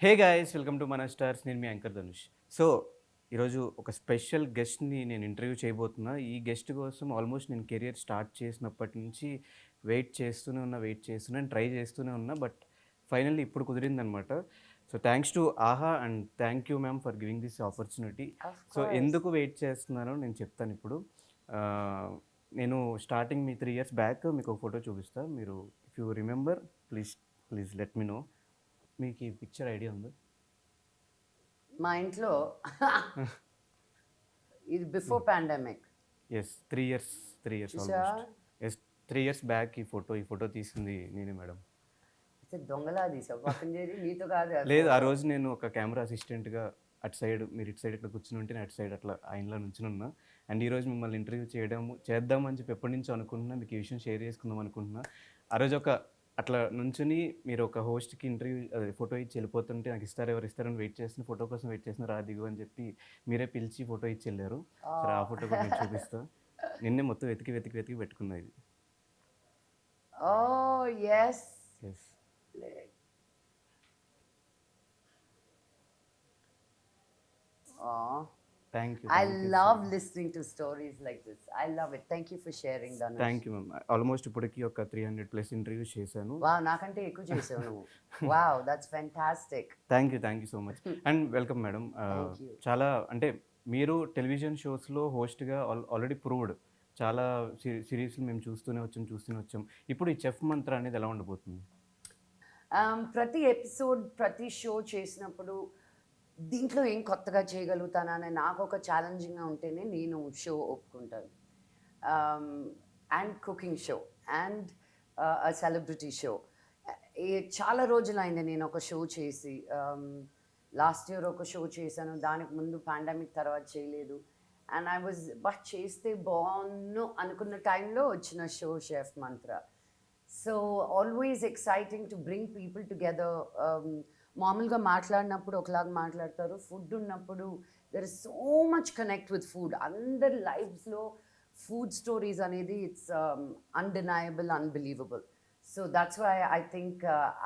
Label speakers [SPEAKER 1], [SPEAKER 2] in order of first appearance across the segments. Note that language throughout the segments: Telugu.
[SPEAKER 1] హే గాయ్స్ వెల్కమ్ టు మన స్టార్స్. నేను మీ యాంకర్ ధనుష్. సో ఈరోజు ఒక స్పెషల్ గెస్ట్ని నేను ఇంటర్వ్యూ చేయబోతున్నా. ఈ గెస్ట్ కోసం ఆల్మోస్ట్ నేను కెరియర్ స్టార్ట్ చేసినప్పటి నుంచి వెయిట్ చేస్తూనే ఉన్నా, ట్రై చేస్తూనే ఉన్నా. బట్ ఫైనల్లీ ఇప్పుడు కుదిరిందనమాట. సో థ్యాంక్స్ టు ఆహా and thank you ma'am for giving this opportunity.
[SPEAKER 2] Of
[SPEAKER 1] so
[SPEAKER 2] course.
[SPEAKER 1] ఎందుకు వెయిట్ చేస్తున్నానో నేను చెప్తాను ఇప్పుడు. ఆహ్, నేను స్టార్టింగ్ మీ 3 ఇయర్స్ బ్యాక్ మీకు ఒక ఫోటో చూపిస్తా. మీరు if you remember please please let me know. మీకు ఈ పిక్చర్ ఐడియా ఉందా?
[SPEAKER 2] మా ఇంట్లో ఇది బిఫోర్ పాండమిక్
[SPEAKER 1] యెస్. 3 ఇయర్స్
[SPEAKER 2] చూసావా?
[SPEAKER 1] ఆల్మోస్ట్. యెస్. 3 ఇయర్స్ బ్యాక్ ఈ ఫోటో తీసింది నేనే మేడం.
[SPEAKER 2] అయితే దొంగలా తీసావు పక్కన చేరి నీతో కాదు ఆ
[SPEAKER 1] లేదు, ఆ
[SPEAKER 2] photo.
[SPEAKER 1] రోజు నేను ఒక కెమెరా అసిస్టెంట్‌గా అటు సైడ్, మీరు ఇటు సైడ్ ఇక్కడ కూర్చొని ఉంటే నేను అటు సైడ్ అట్లా ఆయనలా నుంచొనున్నా. అండ్ ఈరోజు మిమ్మల్ని ఇంటర్వ్యూ చేద్దామని చెప్పి ఎప్పటినుంచో అనుకుంటున్నా. మీకు ఈ విషయం షేర్ చేసుకుందాం అనుకుంటున్నా. ఆ రోజు అట్లా నుంచొని మీరు ఒక హోస్ట్‌కి ఇంటర్వ్యూ అదే ఫోటో ఇచ్చి వెళ్ళిపోతుంటే నాకు ఎవరు ఇస్తారని వెయిట్ చేస్తున్నా, ఫోటో కోసం వెయిట్ చేస్తున్నా, రా దిగు అని చెప్పి మీరే పిలిచి ఫోటో ఇచ్చి వెళ్ళారు. సరే ఆ ఫోటో కూడా మీకు చూపిస్తా. నిన్నే మొత్తం వెతికి పెట్టుకున్నా ఇది.
[SPEAKER 2] Oh, yes.
[SPEAKER 1] Yes.
[SPEAKER 2] Oh,
[SPEAKER 1] thank you.
[SPEAKER 2] I
[SPEAKER 1] thank you so
[SPEAKER 2] love
[SPEAKER 1] much.
[SPEAKER 2] listening to stories like this. I love it. Thank you for sharing, Dhanush.
[SPEAKER 1] Thank you ma'am. Almost ఇప్పటికి ఒక 300+ ఇంటర్వ్యూస్ చేశాను.
[SPEAKER 2] Wow, నాకంటే ఎక్కువ చేసావు నువ్వు. Wow, that's fantastic.
[SPEAKER 1] Thank you so much. And welcome madam.
[SPEAKER 2] Thank you.
[SPEAKER 1] చాలా అంటే మీరు టెలివిజన్ షోస్‌లో హోస్ట్‌గా ఆల్రెడీ ప్రూవ్డ్. చాలా సిరీస్‌లు మేము చూస్తూనే వచ్చాం. ఇప్పుడు ఈ చెఫ్ మంత్ర అనేది ఎలా ఉండబోతుంది?
[SPEAKER 2] ప్రతి ఎపిసోడ్ ప్రతి షో చేసినప్పుడు దీంట్లో ఏం కొత్తగా చేయగలుగుతానా అని నాకు ఒక ఛాలెంజింగ్గా ఉంటేనే నేను షో ఒప్పుకుంటాను. And cooking show and celebrity show. చాలా రోజులైంది నేను ఒక షో చేసి. లాస్ట్ ఇయర్ ఒక షో చేశాను, దానికి ముందు పాండమిక్ తర్వాత చేయలేదు. అండ్ ఐ వాజ్ చేస్తే బాగున్ను అనుకున్న టైంలో వచ్చిన show chef Mantra. So always exciting to bring people together. మామూలుగా మాట్లాడినప్పుడు ఒకలాగా మాట్లాడతారు, ఫుడ్ ఉన్నప్పుడు there is so much connect with food. అందరి లైఫ్స్లో ఫుడ్ స్టోరీస్ అనేది it's undeniable, unbelievable. So that's why I think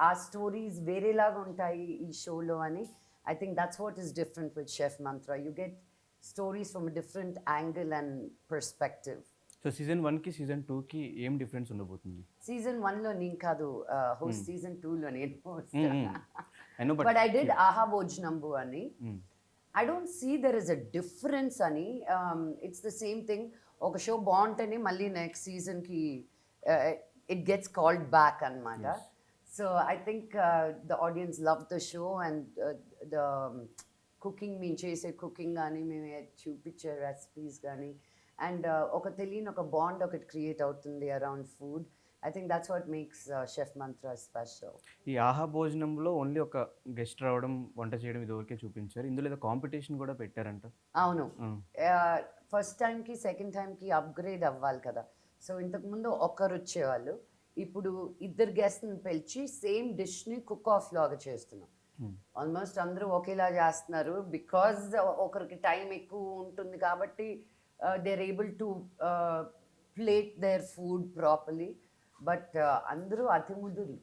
[SPEAKER 2] ఆ స్టోరీస్ వేరేలాగా ఉంటాయి ఈ షోలో అని. I think that's what is different with chef Mantra. You get stories from different angle and perspective.
[SPEAKER 1] So season 1కి సీజన్ 2కి ఏం డిఫరెన్స్ ఉండబోతుంది?
[SPEAKER 2] సీజన్ 1లో నేను కాదు హోస్ట్, సీజన్ 2లో నేను host.
[SPEAKER 1] I know
[SPEAKER 2] but I did Aha Bhojanambu అని. I don't see there is a difference అని. It's the same thing. ఒక షో బాగుంటేనే మళ్ళీ నెక్స్ట్ సీజన్కి ఇట్ గెట్స్ కాల్డ్ బ్యాక్ అనమాట. So I think the audience love the show and the cooking, మేము చేసే కుకింగ్ కానీ మేము చూపించే రెసిపీస్ కానీ అండ్ ఒక తెలియని ఒక బాండ్ ఒకటి క్రియేట్ అవుతుంది around food. I think that's what makes chef Mantra special.
[SPEAKER 1] ఈ ఆహా భోజనంలో ఓన్లీ ఒక గెస్ట్ రావడం, వంట చేయడం ఇదివరకే చూపించారు. ఇందులో ఏదో కాంపిటీషన్ కూడా పెట్టారంట.
[SPEAKER 2] అవును. ఫస్ట్ టైంకి సెకండ్ టైంకి అప్గ్రేడ్ అవ్వాలి కదా. సో ఇంతకుముందు ఒకరు వచ్చేవాళ్ళు, ఇప్పుడు ఇద్దరు గెస్ట్ని పిలిచి సేమ్ డిష్ని కుక్ ఆఫ్ లాగా చేస్తున్నాం. ఆల్మోస్ట్ అందరూ ఒకేలా చేస్తున్నారు బికాజ్ ఒకరికి టైం ఎక్కువ ఉంటుంది కాబట్టి they are able to plate their food properly. But అందరూ అతి ముదురు,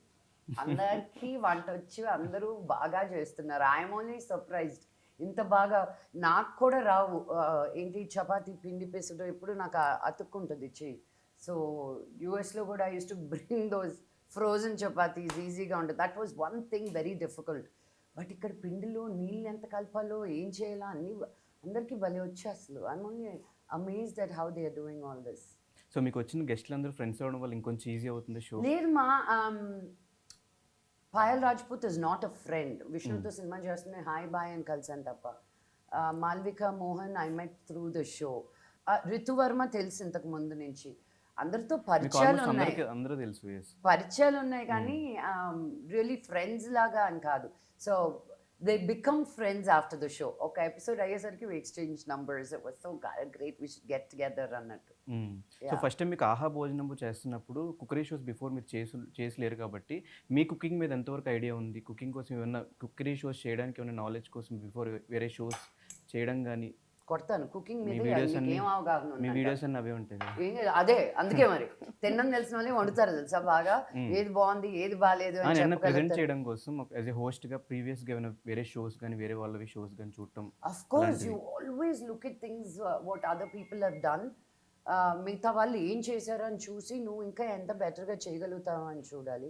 [SPEAKER 2] అందరికీ వంట వచ్చి అందరూ బాగా చేస్తున్నారు. I'm only surprised. ఇంత బాగా నాకు కూడా రావు. ఏంటి చపాతీ పిండి పెసడు ఎప్పుడు నాకు అతుక్కుంటుంది చెయ్యి. సో యూఎస్లో కూడా I use to bring those frozen chapatis, ఈజీగా ఉంటుంది. That was one thing very difficult. But ఇక్కడ పిండిలో నీళ్ళు ఎంత కలపాలో ఏం చేయాలో అన్నీ అందరికీ భలే వచ్చి అసలు I'm only amazed at how they are doing all this.
[SPEAKER 1] So మీకు వచ్చిన గెస్ట్లు అందరూ ఫ్రెండ్స్ అవ్వడం వల్ల ఇంకొంచెం ఈజీ అవుతుంది షో.
[SPEAKER 2] లేదు మా Payal Rajput is not a friend. విష్ణుతో సినిమా చేస్తుంది హాయ్ బాయ్ అని కలిసాను తప్ప. Malvika Mohan I met through the show. Ritu Varma తెలుసు ఇంతకు ముందు నుంచి. అందరితో పరిచయాలు ఉన్నాయి,
[SPEAKER 1] అందరూ తెలుసు. yes.
[SPEAKER 2] పరిచయాలు ఉన్నాయి కానీ రియలీ ఫ్రెండ్స్ లాగా అని కాదు. So they become friends after the show. ఒక ఎపిసోడ్ అయ్యేసరికి we exchange numbers. It was so great, we should get together అన్నట్టు.
[SPEAKER 1] సో ఫస్ట్ టైం మీకు ఆహా భోజనం చేస్తున్నప్పుడు కుకరీ షోస్ బిఫోర్ మీరు చేసలేరు కాబట్టి మీ కుకింగ్ మీద ఎంతవరకు ఐడియా ఉంది? కుకింగ్ కోసం ఏమన్నా కుకరీ షోస్ చేయడానికి ఏమైనా నాలెడ్జ్ కోసం బిఫోర్ వేరే షోస్ చేయడం కానీ
[SPEAKER 2] కొడతాను కుకింగ్
[SPEAKER 1] మీ
[SPEAKER 2] మీద
[SPEAKER 1] వీడియోస్
[SPEAKER 2] మీకు
[SPEAKER 1] అన్ని
[SPEAKER 2] ఏం అవగాహన
[SPEAKER 1] మీ
[SPEAKER 2] ఉందంట?
[SPEAKER 1] వీడియోస్ అన్నీ అవే ఉంటాయి కదా.
[SPEAKER 2] అదే అందుకే మరి తినడం తెలిసిన వాళ్ళే వండుతారు తెలుసా బాగా, ఏది బాగుంది ఏది బాగాలేదు అని
[SPEAKER 1] నిన్న ప్రెజెంట్
[SPEAKER 2] చెప్పగలుగుతారు.
[SPEAKER 1] చేయడం కోసం యాజ్ ఏ హోస్ట్గా ప్రీవియస్గా ఏమైనా వేరే షోస్ కానీ వేరే వాళ్ళవి షోస్ కానీ చూడటం
[SPEAKER 2] Of course,
[SPEAKER 1] అలాంటివి.
[SPEAKER 2] you always look at things what other people have done. మిగతా వాళ్ళు ఏం చేశారు అని చూసి నువ్వు ఇంకా ఎంత బెటర్గా చేయగలుగుతావు అని చూడాలి.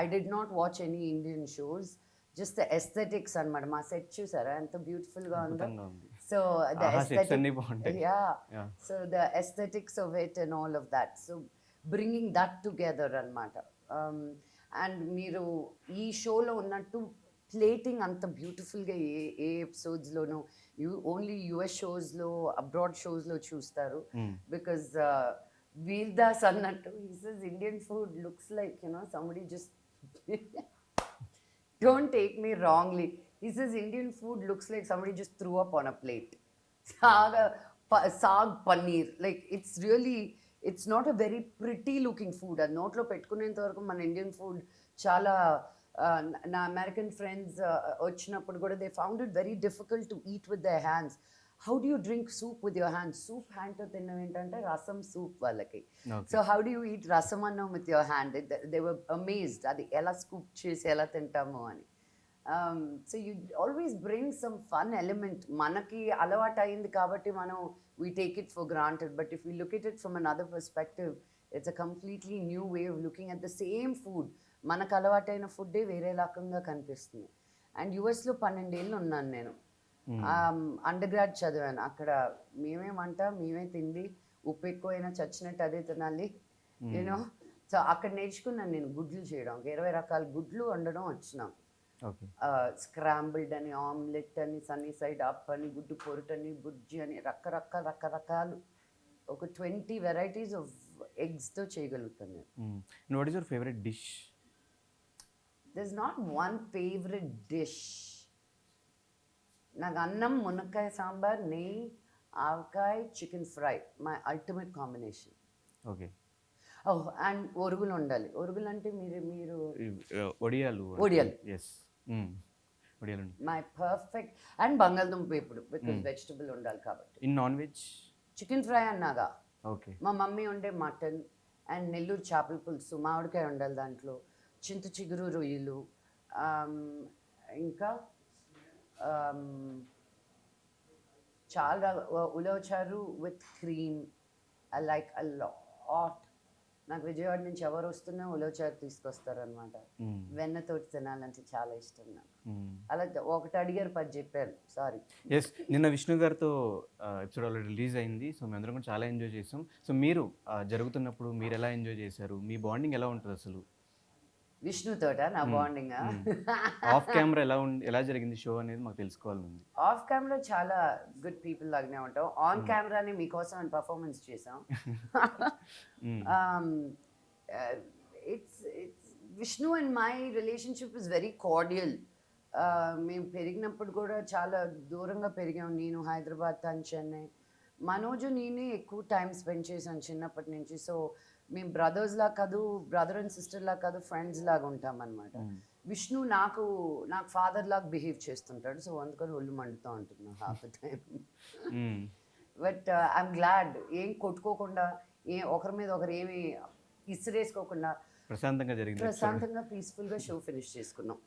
[SPEAKER 2] I did not watch any Indian shows, just the aesthetics అనమాట. మా సెట్ చూసారా ఎంత బ్యూటిఫుల్గా ఉందో.
[SPEAKER 1] అద్భుతంగా ఉంది.
[SPEAKER 2] సో ద
[SPEAKER 1] ఆహా, sets అన్నీ
[SPEAKER 2] ఎస్థెటిక్,
[SPEAKER 1] బాగుంటాయి.
[SPEAKER 2] Yeah,
[SPEAKER 1] Yeah.
[SPEAKER 2] So the aesthetics of it and all of that, so bringing that together అనమాట. అండ్ మీరు ఈ షోలో ఉన్నట్టు ప్లేటింగ్ అంత బ్యూటిఫుల్గా ఏ ఎపిసోడ్స్లోనూ ఓన్లీ యుఎస్ షోస్లో అబ్రాడ్ షోస్లో చూస్తారు. బికాజ్ వీర్ దాస్ అన్నట్టు Indian food looks like somebody just don't take me wrongly, he says Indian food looks like somebody just threw up on a plate. Saag paneer, like it's not a very pretty looking food. అది నోట్లో పెట్టుకునేంత వరకు మన ఇండియన్ ఫుడ్ చాలా నా అమెరికన్ ఫ్రెండ్స్ వచ్చినప్పుడు కూడా they found it very difficult to eat with their hands. How do you drink soup with your hands? Soup హ్యాండ్తో తినడం ఏంటంటే రసం సూప్ వాళ్ళకి. So how do you eat రసం అన్నం with your hand? They were amazed అది ఎలా స్కూప్ చేసి ఎలా తింటాము అని. So you always bring some fun element. మనకి అలవాటు అయింది కాబట్టి మనం we take it for granted, but if you look at it from another perspective it's a completely new way of looking at the same food. మనకు అలవాటైన ఫుడ్డే వేరే రకంగా కనిపిస్తుంది. అండ్ యుఎస్లో 12 ఏళ్ళు ఉన్నాను నేను. అండర్ గ్రాడ్ చదివాను అక్కడ. మేమే తిండి, ఉప్పు ఎక్కువైనా చచ్చినట్టు అదే తినాలి, యూనో. సో అక్కడ నేర్చుకున్నాను నేను గుడ్లు చేయడం. 20 రకాల గుడ్లు వండడం వచ్చినాం. స్క్రాంబుల్డ్ అని, ఆమ్లెట్ అని, సన్నీ సైడ్ అప్ అని, గుడ్డు పొరుటని, బుజ్జి అని, రకరకాలు ఒక 20 వెరైటీస్ ఆఫ్ ఎగ్స్తో చేయగలుగుతాను నేను.
[SPEAKER 1] What is your favourite dish?
[SPEAKER 2] There's not one favorite dish. నాకు అన్నం, మునక్కాయ సాంబార్, నెయ్యి, ఆవకాయ, chicken fry my ultimate combination.
[SPEAKER 1] Okay.
[SPEAKER 2] Oh, and ఒరుగులు ఉండాలి. ఒరుగులు అంటే మీరు
[SPEAKER 1] ఒడియాలు. ఎస్, ఒడియాలు.
[SPEAKER 2] My perfect. అండ్ బంగాళదుంప వేపుడు, బికాజ్ వెజిటబుల్ ఉండాలి కాబట్టి.
[SPEAKER 1] In non veg
[SPEAKER 2] chicken fry అన్నాగా.
[SPEAKER 1] ఓకే.
[SPEAKER 2] మా మమ్మీ ఉండే మటన్ అండ్ నెల్లూరు చేపల పులుసు, మామిడికాయ ఉండాలి దాంట్లో, చింత చిగురు రొయ్యలు, ఇంకా చాలా ఉలవచారు with cream. I like a lot. నాకు విజయవాడ నుంచి ఎవరు వస్తున్నా ఉలవచారు తీసుకొస్తారనమాట. వెన్నతోటి తినాలంటే చాలా ఇష్టం నాకు. అలా ఒకటి అడిగారు 10 చెప్పారు, సారీ.
[SPEAKER 1] ఎస్, నిన్న విష్ణు గారితో ఎపిసోడ్ ఆల్రెడీ రిలీజ్ అయింది. సో మేమందరం కూడా చాలా ఎంజాయ్ చేసాం. సో మీరు జరుగుతున్నప్పుడు మీరు ఎలా ఎంజాయ్ చేశారు? మీ బాండింగ్ ఎలా ఉంటుంది అసలు?
[SPEAKER 2] విష్ణుతోట నా బాండింగ్
[SPEAKER 1] ఆఫ్ కెమెరా ఎలా జరిగింది షో అనేది మాకు తెలుసుకోవాలని ఉంది.
[SPEAKER 2] ఆఫ్ కెమెరా చాలా గుడ్ పీపుల్ లాగానే ఉంటాం. ఆన్ కెమెరాని మీకోసం అని పర్ఫార్మెన్స్ చేసాం. It's Vishnu and my relationship is very cordial. మేము పెరిగినప్పుడు కూడా చాలా దూరంగా పెరిగాం. నేను హైదరాబాద్, తను చెన్నై. మనోజు నేనే ఎక్కువ టైం స్పెండ్ చేశాను చిన్నప్పటి నుంచి. సో మేము బ్రదర్స్ లా కాదు, బ్రదర్ అండ్ సిస్టర్ లా కాదు, ఫ్రెండ్స్ లాగా ఉంటాం అనమాట. విష్ణు నాకు ఫాదర్ లాగా బిహేవ్ చేస్తుంటాడు. సో అందుకని ఒళ్ళు మండుతూ ఉంటున్నాను half the time. But I'm glad ఏం కొట్టుకోకుండా, ఒకరి మీద ఒకరు ఏమి ఇసిరేసుకోకుండా ప్రశాంతంగా పీస్ఫుల్గా షో ఫినిష్ చేసుకున్నాం.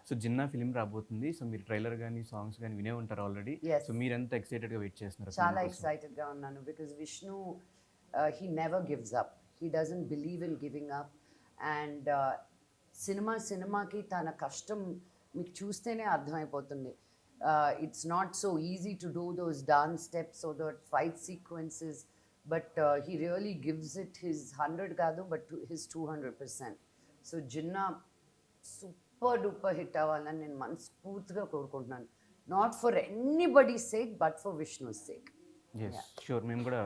[SPEAKER 1] సో జిన్నా ఫిలిం రాబోతుంది. సో మీరు ట్రైలర్ కానీ సాంగ్స్ కానీ వినే ఉంటారు ఆల్రెడీ. సో మీరు ఎంత ఎక్సైటెడ్గా వెయిట్ చేస్తున్నారు?
[SPEAKER 2] చాలా ఎక్సైటెడ్గా ఉన్నాను. Because Vishnu he never gives up. He doesn't believe in giving up. And సినిమాకి తన కష్టం మీకు చూస్తేనే అర్థమైపోతుంది. It's not so easy to do those dance steps or the fight sequences, but he really gives it his 100 కాదు, but his 200%. So Ginna super duper hit అవ్వాలని నేను మనస్ఫూర్తిగా కోరుకుంటున్నాను. Not for anybody's sake, but for Vishnu's sake.
[SPEAKER 1] Sure, మేము కూడా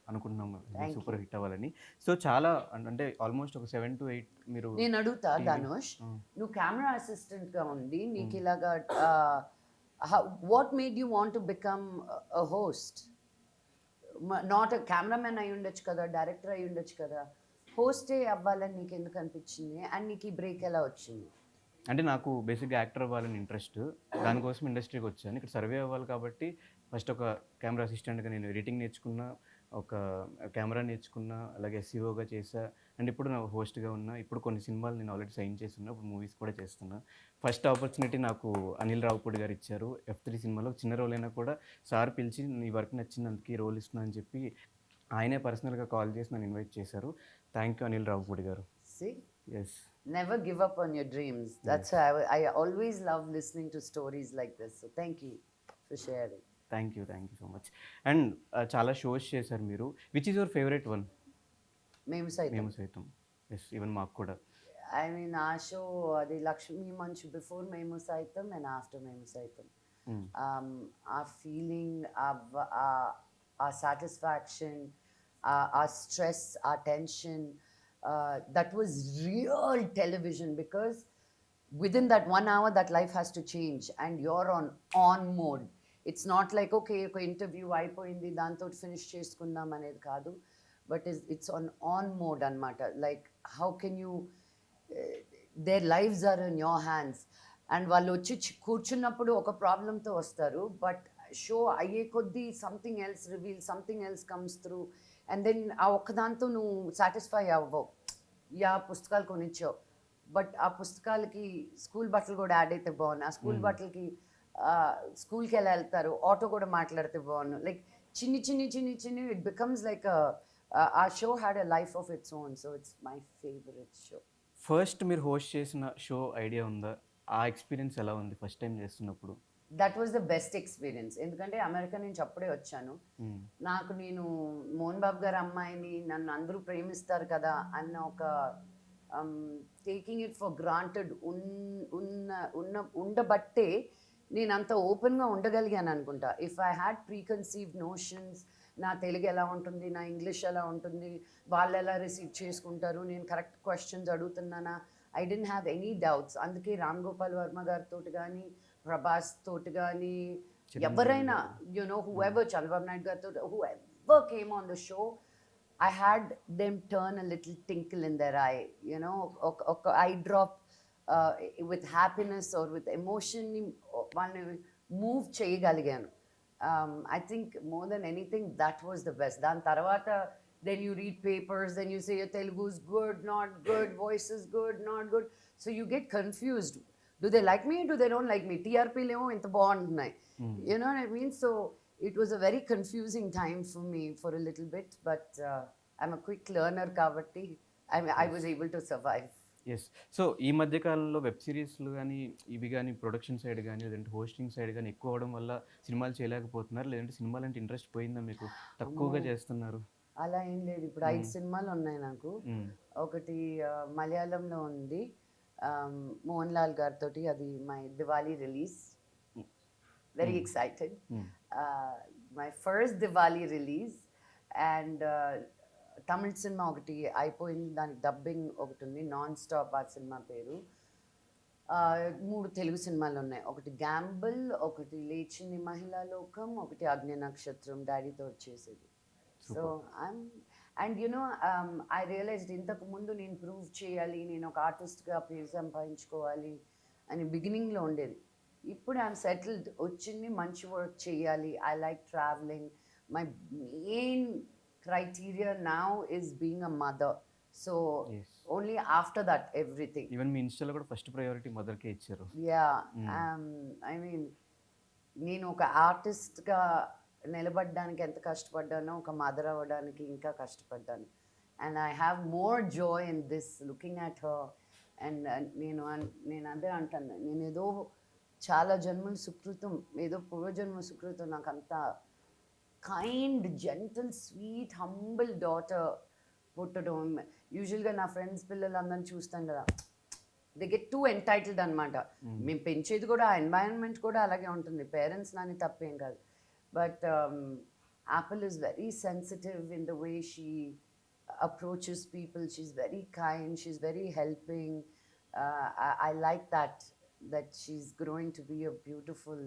[SPEAKER 1] అనుకుంటున్నాం సూపర్ హిట్ అవ్వాలని. సో చాలా అంటే ఆల్మోస్ట్ ఒక 7 to 8 మీరు.
[SPEAKER 2] నేను అడుగుతా ధనుష్, నువ్వు కెమెరా అసిస్టెంట్గా ఉండి నీకు ఇలాగా what made you want to become a host? Not a cameraman అయి ఉండొచ్చు కదా, డైరెక్టర్ అయి ఉండొచ్చు కదా, హోస్టే అవ్వాలని నీకు ఎందుకు అనిపించింది? అండ్ నీకు ఈ బ్రేక్ ఎలా వచ్చింది?
[SPEAKER 1] అంటే నాకు బేసిక్‌గా యాక్టర్ అవ్వాలని ఇంట్రెస్ట్. దానికోసం ఇండస్ట్రీకి వచ్చాను. ఇక్కడ సర్వే అవ్వాలి కాబట్టి ఫస్ట్ ఒక కెమెరా అసిస్టెంట్‌గా నేను ఎడిటింగ్ నేర్చుకున్నా. ఒక కెమెరా నేర్చుకున్నా. అలాగే ఎస్‌ఈఓగా చేశా. అండ్ ఇప్పుడు నా హోస్ట్‌గా ఉన్నా. ఇప్పుడు కొన్ని సినిమాలు నేను ఆల్రెడీ సైన్ చేసున్నా. ఇప్పుడు మూవీస్ కూడా చేస్తున్నా. ఫస్ట్ ఆపర్చునిటీ నాకు అనిల్ రావిపూడి గారు ఇచ్చారు. 'ఎఫ్3' సినిమాలో చిన్న రోల్ అయినా కూడా సార్ పిలిచి "నీ వర్క్ నచ్చింది అందుకే ఈ రోల్ ఇస్తున్నా" అని చెప్పి ఆయనే పర్సనల్‌గా కాల్ చేసి నన్ను ఇన్వైట్ చేశారు. థాంక్ యూ అనిల్ రావిపూడి గారు.
[SPEAKER 2] See?
[SPEAKER 1] Yes.
[SPEAKER 2] Never give up on your dreams. That's why I always love listening to stories like this. So thank you for sharing.
[SPEAKER 1] Thank you. Thank you so much. And చాలా షోస్ చేశారు మీరు. Which is your favourite one?
[SPEAKER 2] మేము సైతం.
[SPEAKER 1] మేము సైతం. యెస్. ఈవెన్ మాకు కూడా.
[SPEAKER 2] I mean, ఆ షో అది లక్ష్మీ మంచు బిఫోర్ మేము సైతం అండ్ ఆఫ్టర్ మేము సైతం.
[SPEAKER 1] హ్మ్.
[SPEAKER 2] ఆ ఫీలింగ్, ఆ సాటిస్ఫాక్షన్, ఆ స్ట్రెస్, ఆ tension, that was real television because within that 1 hour that life has to change and you're on mode. It's not like okay ఒక ఇంటర్వ్యూ అయిపోయింది దాంతో ఫినిష్ చేసుకుందాం అనేది కాదు, బట్ ఇట్స్ ఆన్ మోడ్ అనమాట. Like how can you, their lives are in your hands. And వాళ్ళు వచ్చి కూర్చున్నప్పుడు ఒక ప్రాబ్లంతో వస్తారు, బట్ షో అయ్యే కొద్దీ something else reveal, something else comes through, and then ఆ ఒక్కదాంతో నువ్వు సాటిస్ఫై అవ్వవు. యా పుస్తకాలు కొనిచ్చావు, బట్ ఆ పుస్తకాలకి స్కూల్ బట్టలు కూడా యాడ్ అయితే బాగున్నాయి. ఆ స్కూల్ బట్టలకి స్కూల్కి ఎలా వెళ్తారు, ఆటో కూడా మాట్లాడితే బాగున్నాను. లైక్ చిన్ని ఇట్ బికమ్స్ లైక్ ఆ show had a life of its own. So it's my favourite show.
[SPEAKER 1] First మీరు హోస్ట్ చేసిన షో ఐడియా ఉందా? ఆ ఎక్స్‌పీరియన్స్ ఎలా ఉంది ఫస్ట్ టైమ్ చేస్తున్నప్పుడు?
[SPEAKER 2] That was the best experience. ఎందుకంటే అమెరికా నుంచి అప్పుడే వచ్చాను.
[SPEAKER 1] హ్మ్.
[SPEAKER 2] నాకు నేను మోహన్ బాబు గారి అమ్మాయిని, నన్ను అందరూ ప్రేమిస్తారు కదా అన్న ఒక టేకింగ్ ఇట్ ఫర్ గ్రాంటెడ్ ఉండబట్టే నేను అంత ఓపెన్గా ఉండగలిగాను అనుకుంటా. If I had pre conceived notions, నా తెలుగు ఎలా ఉంటుంది, నా ఇంగ్లీష్ ఎలా ఉంటుంది, వాళ్ళు ఎలా రిసీవ్ చేసుకుంటారు, నేను కరెక్ట్ క్వశ్చన్స్ అడుగుతున్నానా, I didn't have any doubts. అందుకే రామ్ గోపాల్ వర్మ గారితో కానీ, ప్రభాస్ తోటి కానీ, ఎవరైనా whoever, చంద్రబాబు నాయుడు గారితో, whoever came on the show, I had them turn a little tinkle in their eye, ఒక eye drop with happiness or with emotion ని వాళ్ళని మూవ్ చేయగలిగాను. I think more than anything that was the best. దాని తర్వాత then you read papers, then you say your Telugu is good, not good, voice is good, not good. So you get confused. Do they like me? Do they don't like me? TRP లేమో ఇంత బాగుంటున్నాయి. You know what I mean? So it was a very confusing time for me for a little bit, but I'm a quick learner కాబట్టి I was able to survive.
[SPEAKER 1] Yes. So ఈ మధ్య కాలంలో వెబ్ సీరీస్‌లు గానీ, ఇవి గానీ ప్రొడక్షన్ సైడ్ గానీ, లేదంటే హోస్టింగ్ సైడ్ గానీ ఎక్కువ అవ్వడం వల్ల సినిమాలు చేయలేకపోతున్నారు. లేదంటే సినిమాలంటే ఇంట్రెస్ట్ పోయిందా మీకు? తక్కువగా చేస్తున్నారు?
[SPEAKER 2] అలా ఏం లేదు. ఇప్పుడు 5 సినిమాలు ఉన్నాయి నాకు.
[SPEAKER 1] హ్మ్.
[SPEAKER 2] ఒకటి మలయాళంలో ఉంది, మోహన్ లాల్ గారితోటి, అది my Diwali release. Very excited. My first Diwali release. And Tamil cinema ఒకటి అయిపోయింది, దానికి డబ్బింగ్ ఒకటి ఉంది, నాన్ స్టాప్ ఆ సినిమా పేరు. 3 తెలుగు సినిమాలు ఉన్నాయి. ఒకటి గ్యాంబుల్, ఒకటి లేచింది మహిళా లోకం, ఒకటి అగ్ని నక్షత్రం డాడీతో వచ్చేసేది. సో అండ్ ఐ రియలైజ్డ్ ఇంతకు ముందు నేను ప్రూవ్ చేయాలి, నేను ఒక ఆర్టిస్ట్గా పేరు సంపాదించుకోవాలి అని బిగినింగ్లో ఉండేది. ఇప్పుడు ఐఎమ్ సెటిల్డ్, వచ్చింది మంచి వర్క్ చేయాలి. I like travelling. My main criteria now is being a mother. So
[SPEAKER 1] Yes.
[SPEAKER 2] only after that everything.
[SPEAKER 1] Even మీ ఇన్‌స్టాలో కూడా ఫస్ట్ ప్రయారిటీ మదర్‌కే ఇచ్చారు.
[SPEAKER 2] Yeah. I mean, నేను ఒక ఆర్టిస్ట్గా నిలబడడానికి ఎంత కష్టపడ్డానో, ఒక మదర్ అవ్వడానికి ఇంకా కష్టపడ్డాను. And I have more Joy in this looking at her. And నేను అదే అంటాను, నేను ఏదో చాలా జన్మల సుకృతం, ఏదో పూర్వజన్మ సుకృతం, నాకు అంత kind, gentle, sweet, humble daughter పుట్టడం. యూజువల్గా నా ఫ్రెండ్స్ పిల్లలందరినీ చూస్తాను కదా, దే గెట్ టూ ఎంటైటిల్డ్ అనమాట. మేము పెంచేది కూడా, ఆ ఎన్వైరన్మెంట్ కూడా అలాగే ఉంటుంది. పేరెంట్స్ నాని తప్పేం కాదు, but Apple is very sensitive in the way she approaches people. She's very kind, she's very helping. I like that she's growing to be a beautiful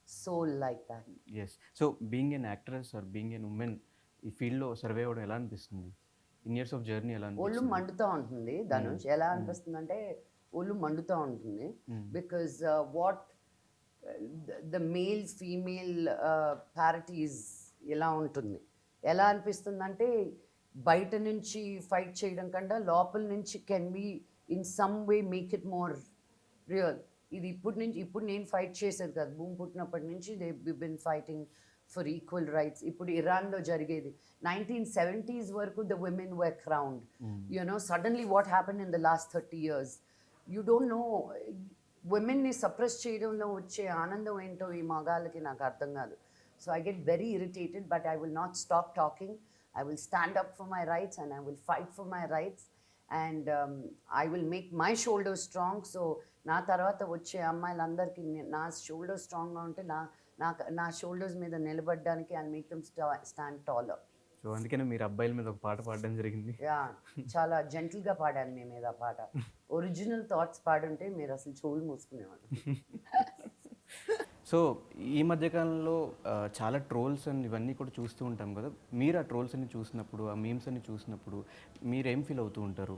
[SPEAKER 2] soul like that.
[SPEAKER 1] యెస్. So being an actress or being an woman ఈ ఫీల్డ్లో సర్వే అవ్వడం ఎలా అనిపిస్తుంది? ఇన్ ఇయర్స్ ఆఫ్ జర్నీ ఎలా
[SPEAKER 2] ఒళ్ళు
[SPEAKER 1] అనిపిస్తుంది?
[SPEAKER 2] మండుతూ ఉంటుంది ధనుష్. ఎలా అనిపిస్తుంది అంటే ఒళ్ళు మండుతూ ఉంటుంది because what the male female parities ఎలా ఉంటుంది, ఎలా అనిపిస్తుందంటే బయట నుంచి ఫైట్ చేయడం కన్నా లోపల నుంచి can be in some way make it more real. ఇది ఇప్పుడు నేను ఫైట్ చేసేది కాదు, భూమి పుట్టినప్పటి నుంచి they been fighting for equal rights. ఇప్పుడు ఇరాన్లో జరిగేది 1970s వరకు the women were crowned, you know suddenly what happen in the last 30 years. You don't know విమెన్ని సప్రెస్ చేయడంలో వచ్చే ఆనందం ఏంటో ఈ మగాళ్ళకి నాకు అర్థం కాదు. So I get very irritated, but I will not stop talking. I will stand up for my rights and I will fight for my rights, and I will make my shoulders strong. So నా తర్వాత వచ్చే అమ్మాయిలందరికీ నా షోల్డర్ స్ట్రాంగ్గా ఉంటే నా షోల్డర్స్ మీద నిలబడడానికి I make them stand taller.
[SPEAKER 1] So అందుకనే మీరు అబ్బాయిల మీద ఒక పాట పాడడం జరిగింది.
[SPEAKER 2] యా, చాలా జెంటిల్గా పాడాను మీ మీద ఆ పాట. ఒరిజినల్ థాట్స్ పాడుంటే మీరు అసలు చెవులు మూసుకునేవాళ్ళు.
[SPEAKER 1] సో ఈ మధ్యకాలంలో చాలా ట్రోల్స్ అండ్ ఇవన్నీ కూడా చూస్తూ ఉంటాం కదా. మీరు ఆ ట్రోల్స్ అన్ని చూసినప్పుడు, ఆ మీమ్స్ అన్ని చూసినప్పుడు మీరేం ఫీల్ అవుతూ ఉంటారు?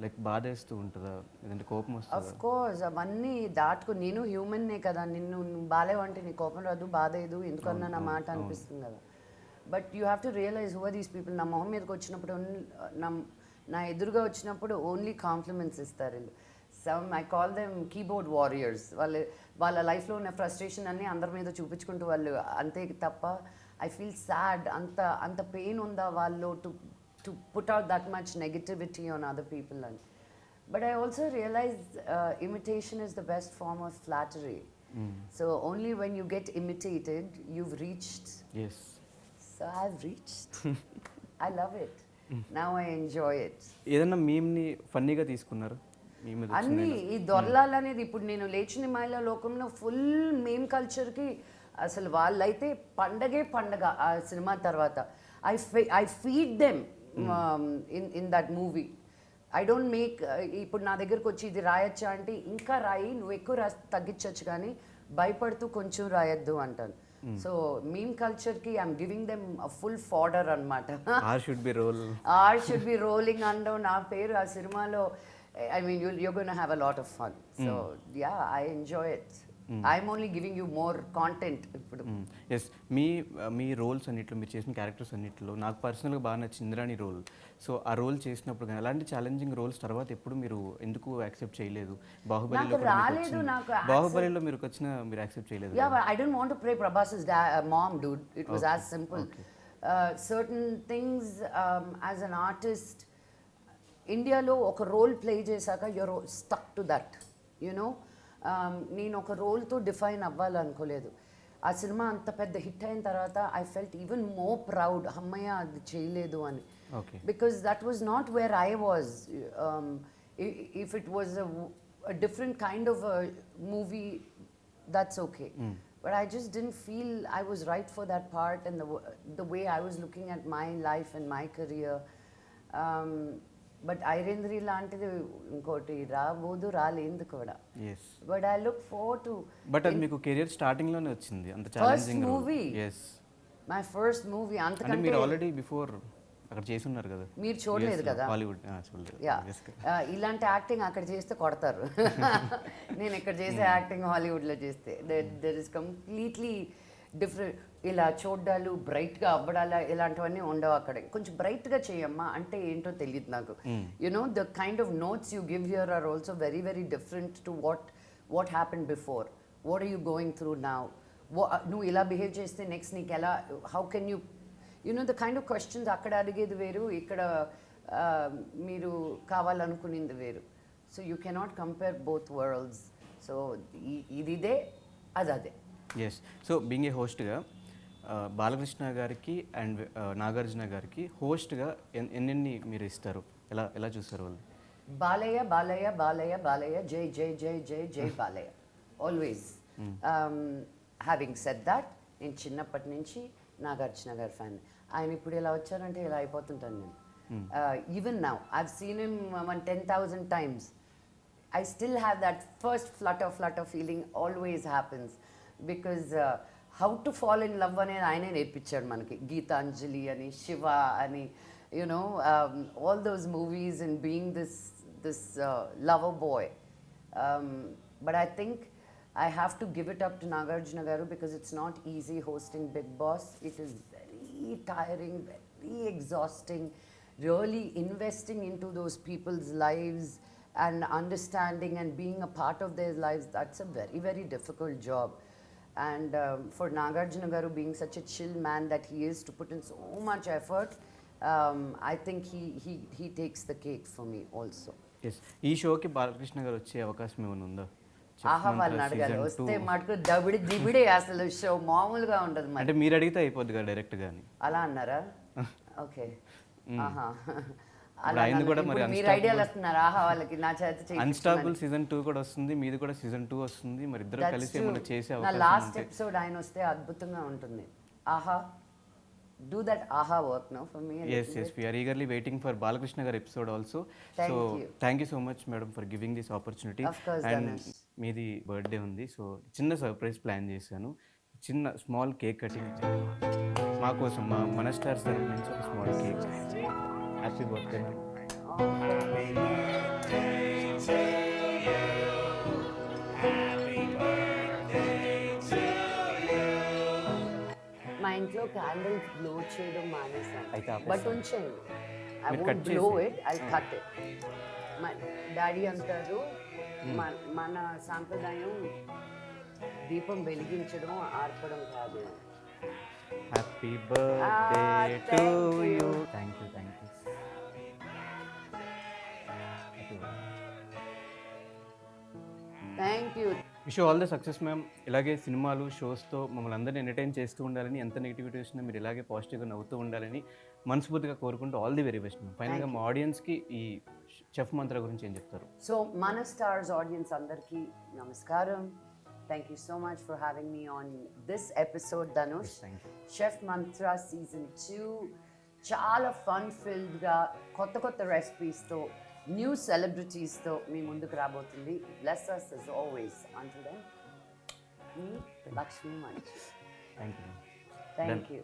[SPEAKER 1] లైక్ బాధ వేస్తూ ఉంటుందా, లేదంటే కోపం వస్తుందా?
[SPEAKER 2] అఫ్ కోర్స్ అవన్నీ దాటుకుని, నేను హ్యూమన్నే కదా, నువ్వు బాలేవంటే నీ కోపం రాదు, బాధ ఏదు, ఎందుకన్నా నా మాట అనిపిస్తుంది కదా. But you have to realise who are these people. నా మొహం మీదకి వచ్చినప్పుడు నా ఎదురుగా వచ్చినప్పుడు ఓన్లీ కాంప్లిమెంట్స్ ఇస్తారు వీళ్ళు. I call them keyboard warriors. వాళ్ళ లైఫ్లో ఉన్న ఫ్రస్ట్రేషన్ అన్నీ అందరి మీద చూపించుకుంటూ వాళ్ళు, అంతే తప్ప ఐ ఫీల్ సాడ్. అంత పెయిన్ ఉందా వాళ్ళు to put out that much negativity on other people అని. But I also realise imitation is the best form of flattery. So only when you get imitated you've reached.
[SPEAKER 1] Yes.
[SPEAKER 2] So I've reached. I love it. Now I enjoy it.
[SPEAKER 1] ఏదన్నా మీమ్ని ఫన్నీగా తీసుకున్నారు?
[SPEAKER 2] అన్నీ ఈ దొరలాలు అనేది ఇప్పుడు నేను లేచిన మహిళా లోకంలో ఫుల్ మేమ్ కల్చర్కి అసలు వాళ్ళైతే పండగే పండగ. ఆ సినిమా తర్వాత I feed them in that movie. I don't make, ఇప్పుడు నా దగ్గరకు వచ్చి ఇది రాయొచ్చా అంటే ఇంకా రాయి, నువ్వు ఎక్కువ తగ్గించవచ్చు కానీ భయపడుతూ కొంచెం రాయొద్దు అంటాను. సో మీమ్ కల్చర్కి I'm giving them full fodder అనమాట.
[SPEAKER 1] ఆర్ షుడ్ బి
[SPEAKER 2] రోలింగ్ అండో నా పేరు ఆ సినిమాలో. I mean, you're going to have a lot of fun. So, yeah, I enjoy it. I'm only giving you more content.
[SPEAKER 1] Yes, మీ రోల్స్ అన్నిట్లో, మీరు చేసిన క్యారెక్టర్స్ అన్నిట్లో నాకు పర్సనల్గా బాగా నచ్చింది ఇంద్రాణి రోల్. సో ఆ రోల్ చేసినప్పుడు కానీ అలాంటి ఛాలెంజింగ్ రోల్స్ తర్వాత ఎప్పుడు మీరు ఎందుకు యాక్సెప్ట్ చేయలేదు? బాహుబలిలో మీరు యాక్సెప్ట్ చేయలేదు?
[SPEAKER 2] Yeah, but I didn't want to play Prabhas's mom, dude. It was as simple. Certain things, as an artist, ఇండియాలో ఒక రోల్ ప్లే చేశాక you're stuck to that, you know. నేను ఒక రోల్తో డిఫైన్ అవ్వాలనుకోలేదు. ఆ సినిమా అంత పెద్ద హిట్ అయిన తర్వాత I felt even more proud, అమ్మయ్య అది చేయలేదు అని. Because that was not where I was. If it was a different kind of a movie, that's okay. But I just didn't feel I was right for that part, and the way I was looking at my life and my career. But ఐరేంద్రి లాంటిది ఇంకోటి రాలేదు కూడా. But I look forward to.
[SPEAKER 1] But అది మీకు కెరీర్ స్టార్టింగ్ లోనే వచ్చింది, అంత
[SPEAKER 2] challenging movie. My first movie. అంతకంటే
[SPEAKER 1] మీరు ఆల్రెడీ బిఫోర్ అక్కడ చేసి ఉన్నారు కదా,
[SPEAKER 2] మీరు చూడలేదు కదా
[SPEAKER 1] హాలీవుడ్.
[SPEAKER 2] ఇలాంటి యాక్టింగ్ అక్కడ చేస్తే కొడతారు. నేను ఇక్కడ చేసే యాక్టింగ్ హాలీవుడ్లో చేస్తే దర్ ఇస్ కంప్లీట్లీ డిఫరెంట్. ఇలా చూడ్డాలు, బ్రైట్గా అవ్వడాలు ఇలాంటివన్నీ ఉండవు అక్కడ. కొంచెం బ్రైట్గా చేయమ్మా అంటే ఏంటో తెలియదు నాకు. You know the kind of notes you give here are also very very different to what happen before. What are you going through now? నువ్వు ఇలా బిహేవ్ చేస్తే నెక్స్ట్ నీకు ఎలా, how can you, you know the kind of questions అక్కడ అడిగేది వేరు, ఇక్కడ మీరు కావాలనుకునేది వేరు. So you cannot compare both worlds. So ఇదే అదే.
[SPEAKER 1] ఎస్. సో బీయింగ్ ఏ హోస్ట్గా బాలకృష్ణ గారికి అండ్ నాగార్జున గారికి హోస్ట్గా ఎన్నెన్ని మీరు ఇస్తారు, ఎలా చూస్తారు వాళ్ళు?
[SPEAKER 2] బాలయ్య బాలయ్య బాలయ్య బాలయ్య, జై జై జై జై జై Balayya, always. Having said that, నేను చిన్నప్పటి నుంచి నాగార్జున గారి ఫ్యాన్. ఆయన ఇప్పుడు ఇలా వచ్చారంటే ఇలా అయిపోతుంటాను నేను. Even now I've seen him 10,000 times. I still have that first flutter feeling always happens, because how to fall in love అనేది ఆయనే నేర్పించాడు మనకి. గీతాంజలి అని, శివ అని, all those movies, and being this lover boy. But I think I have to give it up to Nagarjuna Garu because it's not easy hosting Big Boss. It is very tiring, very exhausting, really investing into those people's lives and understanding and being a part of their lives. That's a very, very difficult job. And for Nagarjuna Garu being such a chill man that he is to put in so much effort, I think he takes the cake for me also.
[SPEAKER 1] Yes ఈ షోకి బాలకృష్ణ గారు వచ్చే అవకాశం ఏమైనా ఉందా Chef
[SPEAKER 2] ఆహా
[SPEAKER 1] Mantra
[SPEAKER 2] వాళ్ళని అడగాలి
[SPEAKER 1] season
[SPEAKER 2] వస్తే
[SPEAKER 1] 2.
[SPEAKER 2] మటుకు దబిడి దిబిడే అసలు షో మామూలుగా ఉండదు మరి
[SPEAKER 1] అంటే మీరు అడిగితే అయిపోద్ది కదా డైరెక్ట్ గాని
[SPEAKER 2] అలా అన్నారా ఓకే ఆహా
[SPEAKER 1] ఇప్పుడు ఆయనది కూడా మరి
[SPEAKER 2] మీరు ఐడియాలు వస్తున్నారు ఆహా వాళ్ళకి నా చేత
[SPEAKER 1] అన్స్టాపబుల్ సీజన్ 2 కూడా వస్తుంది మీది కూడా సీజన్ 2 వస్తుంది మరి ఇద్దరు కలిసి ఏమైనా చేసే
[SPEAKER 2] నా
[SPEAKER 1] అవకాశం
[SPEAKER 2] లాస్ట్
[SPEAKER 1] ఉంటే
[SPEAKER 2] ఎపిసోడ్ ఆయన వస్తే అద్భుతంగా ఉంటుంది ఆహా do that Aha work no for me
[SPEAKER 1] yes yes we are eagerly waiting for Balakrishna గారి episode also
[SPEAKER 2] Thank
[SPEAKER 1] so
[SPEAKER 2] you.
[SPEAKER 1] Thank you so much madam for giving this opportunity
[SPEAKER 2] Of course,
[SPEAKER 1] and
[SPEAKER 2] Dhanush.
[SPEAKER 1] మీది బర్త్డే ఉంది సో చిన్న సర్ప్రైజ్ ప్లాన్ చేశాను చిన్న స్మాల్ కేక్ కటింగ్ మా కోసం మన స్టార్స్ తరఫు నుంచి ఒక small cake happy birthday ma'am
[SPEAKER 2] మా ఇంట్లో క్యాండిల్స్ బ్లో చేయడం మానేసాను
[SPEAKER 1] అయితే ఆపేస్తాను.
[SPEAKER 2] బట్ ఉంచేయండి ఐ
[SPEAKER 1] మీరు
[SPEAKER 2] వోంట్
[SPEAKER 1] cut
[SPEAKER 2] బ్లో
[SPEAKER 1] చేసి.
[SPEAKER 2] ఇట్ ఐ కట్ ఇట్ మా డాడీ అంటారు మన సాంప్రదాయం దీపం వెలిగించడం ఆర్పడం కాదు
[SPEAKER 1] happy birthday to
[SPEAKER 2] thank
[SPEAKER 1] you
[SPEAKER 2] you.
[SPEAKER 1] Thank you thank you
[SPEAKER 2] thank you
[SPEAKER 1] wish all the success ma'am ఇలాగే సినిమాలు షోస్తో మమ్మల్ని అందరినీ ఎంటర్టైన్ చేస్తూ ఉండాలని ఎంత నెగిటివిటీ వచ్చినా మీరు ఇలాగే పాజిటివ్గా నవ్వుతూ ఉండాలని మనస్ఫూర్తిగా కోరుకుంటూ all the very best ma'am ఫైనల్గా మా ఆడియన్స్కి ఈ చెఫ్ మంత్ర గురించి ఏం చెప్తారు
[SPEAKER 2] సో మన స్టార్స్ ఆడియన్స్ అందరికీ నమస్కారం thank you so much for having me on this episode Dhanush
[SPEAKER 1] thank you
[SPEAKER 2] chef Mantra season 2 చాలా ఫన్ ఫిల్డ్గా కొత్త కొత్త రెసిపీస్తో న్యూ సెలబ్రిటీస్తో మీ ముందుకు రాబోతుంది bless us as always until then మీ లక్ష్మీ మంచి
[SPEAKER 1] థ్యాంక్ యూ
[SPEAKER 2] థ్యాంక్ యూ